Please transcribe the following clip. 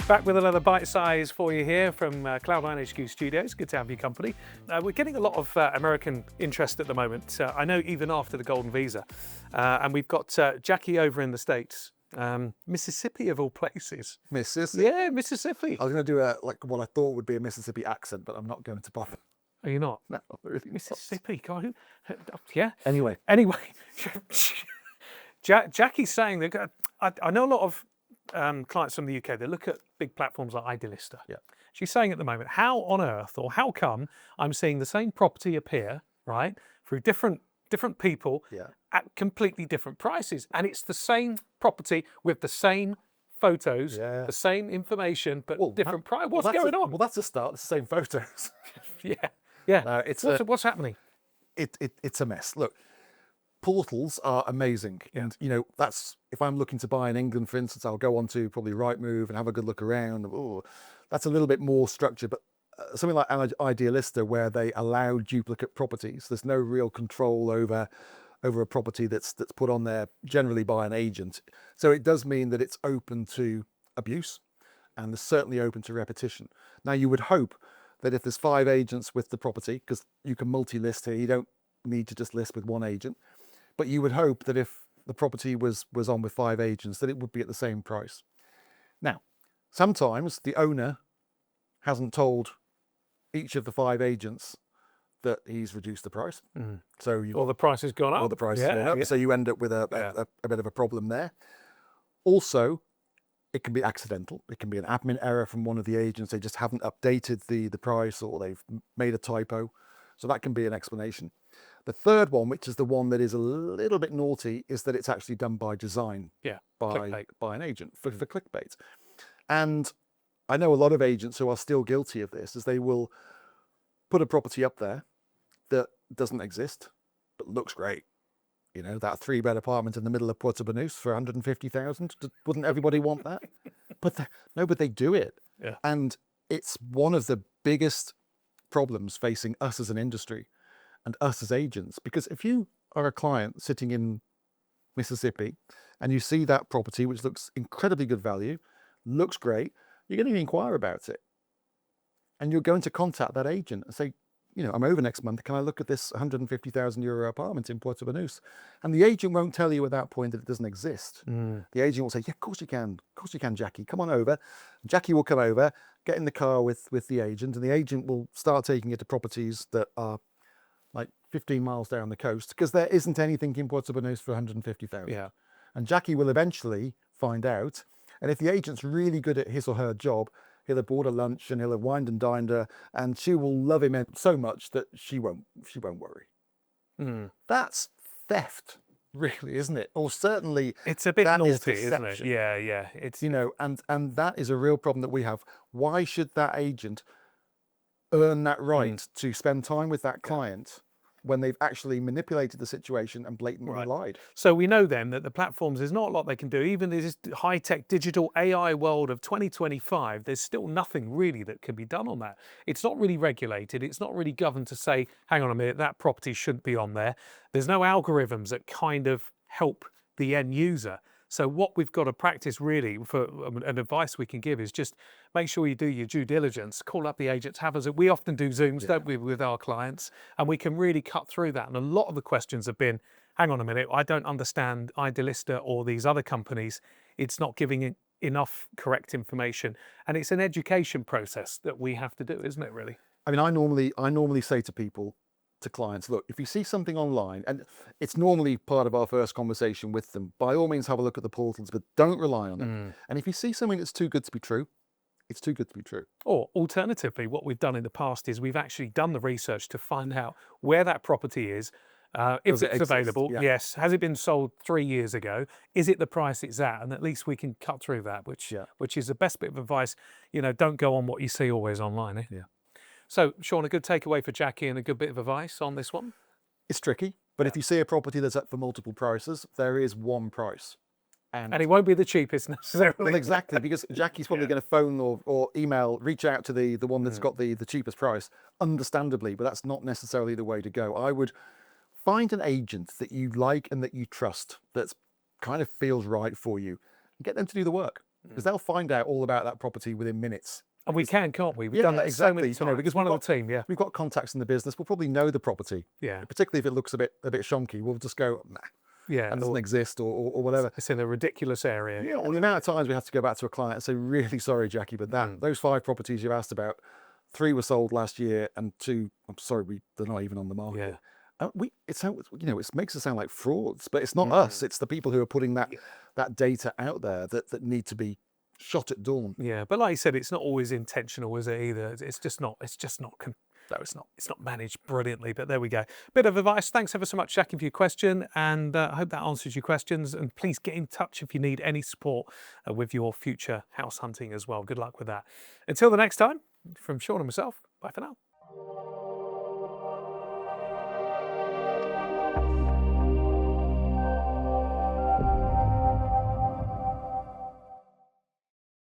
Back with another bite size for you here from Cloud9 HQ Studios. Good to have your company. We're getting a lot of American interest at the moment. I know even after the Golden Visa. And we've got Jackie over in the States. Mississippi of all places. Mississippi? Yeah, Mississippi. I was going to do like what I thought would be a Mississippi accent, but I'm not going to bother. Are you not? No, really Mississippi. God, yeah. Anyway, Jackie's saying that I know a lot of clients from the UK. They look at big platforms like iDelister. Yeah. She's saying at the moment, how on earth or how come I'm seeing the same property appear, right, through different people at completely different prices, and it's the same property with the same photos, the same information, but different price. What's going on? Well, that's a start. It's the same photos. Yeah. What's happening? It's a mess. Look, portals are amazing, and that's if I'm looking to buy in England, for instance, I'll go on to probably Rightmove and have a good look around. Oh, that's a little bit more structured, but something like iDelister, where they allow duplicate properties, there's no real control over a property that's put on there generally by an agent. So it does mean that it's open to abuse, and it's certainly open to repetition. Now, you would hope that if there's 5 agents with the property, because you can multi-list here, you don't need to just list with one agent, but you would hope that if the property was on with 5 agents, that it would be at the same price. Now, sometimes the owner hasn't told each of the 5 agents that he's reduced the price. So the price has gone up. Or the price has gone up. So you end up with a bit of a problem there. Also, it can be accidental. It can be an admin error from one of the agents. They just haven't updated the price, or they've made a typo. So that can be an explanation. The third one, which is the one that is a little bit naughty, is that it's actually done by design, by an agent for clickbait. And I know a lot of agents who are still guilty of this, is they will put a property up there that doesn't exist, but looks great. You know, that 3-bed apartment in the middle of Puerto Banús for 150,000. Wouldn't everybody want that? But they do it. Yeah. And it's one of the biggest problems facing us as an industry and us as agents, because if you are a client sitting in Mississippi and you see that property, which looks incredibly good value, looks great, you're going to inquire about it. And you're going to contact that agent and say, I'm over next month. Can I look at this 150,000 euro apartment in Puerto Banús? And the agent won't tell you at that point that it doesn't exist. The agent will say, yeah, of course you can. Of course you can, Jackie. Come on over. Jackie will come over, get in the car with the agent, and the agent will start taking it to properties that are like 15 miles down the coast, because there isn't anything in Puerto Banús for 150,000. Yeah. And Jackie will eventually find out. And if the agent's really good at his or her job, he'll have bought a lunch and he'll have wined and dined her, and she will love him so much that she won't worry. That's theft, really, isn't it? Or certainly it's a bit naughty, isn't it? Yeah. It's and that is a real problem that we have. Why should that agent earn that right to spend time with that client when they've actually manipulated the situation and blatantly lied? So we know then that the platforms, there's not a lot they can do. Even in this high-tech digital AI world of 2025, there's still nothing really that can be done on that. It's not really regulated. It's not really governed to say, hang on a minute, that property shouldn't be on there. There's no algorithms that kind of help the end user. So what we've got to practice really, for an advice we can give, is just make sure you do your due diligence, call up the agents, we often do Zooms, don't we, with our clients, and we can really cut through that. And a lot of the questions have been, hang on a minute, I don't understand iDelister or these other companies. It's not giving enough correct information. And it's an education process that we have to do, isn't it, really? I mean, I normally say to people, to clients, look, if you see something online, and it's normally part of our first conversation with them, by all means have a look at the portals, but don't rely on it. And if you see something that's too good to be true, it's too good to be true. Or alternatively, what we've done in the past is we've actually done the research to find out where that property is, if it's available. Yes. Has it been sold 3 years ago? Is it the price it's at? And at least we can cut through that, which is the best bit of advice. Don't go on what you see always online. So, Sean, a good takeaway for Jackie and a good bit of advice on this one? It's tricky, but if you see a property that's up for multiple prices, there is one price. And it won't be the cheapest necessarily. Well, exactly, because Jackie's probably going to phone or email, reach out to the one that's got the cheapest price, understandably, but that's not necessarily the way to go. I would find an agent that you like and that you trust, that kind of feels right for you, and get them to do the work. because they'll find out all about that property within minutes. And we can, can't we? We've done that so many times. because one of the team, yeah. We've got contacts in the business. We'll probably know the property. Yeah. Particularly if it looks a bit shonky, we'll just go, nah, Yeah. that doesn't exist or whatever. It's in a ridiculous area. Yeah, well, the amount of times we have to go back to a client and say, really sorry, Jackie, but those 5 properties you've asked about, 3 were sold last year and 2, I'm sorry, they're not even on the market. Yeah. It makes it sound like frauds, but it's not us. It's the people who are putting that data out there that need to be shot at dawn. Yeah, but like you said, it's not always intentional, is it either? It's just not. No, it's not. It's not managed brilliantly. But there we go. Bit of advice. Thanks ever so much, Jackie, for your question, and I hope that answers your questions. And please get in touch if you need any support with your future house hunting as well. Good luck with that. Until the next time, from Sean and myself. Bye for now.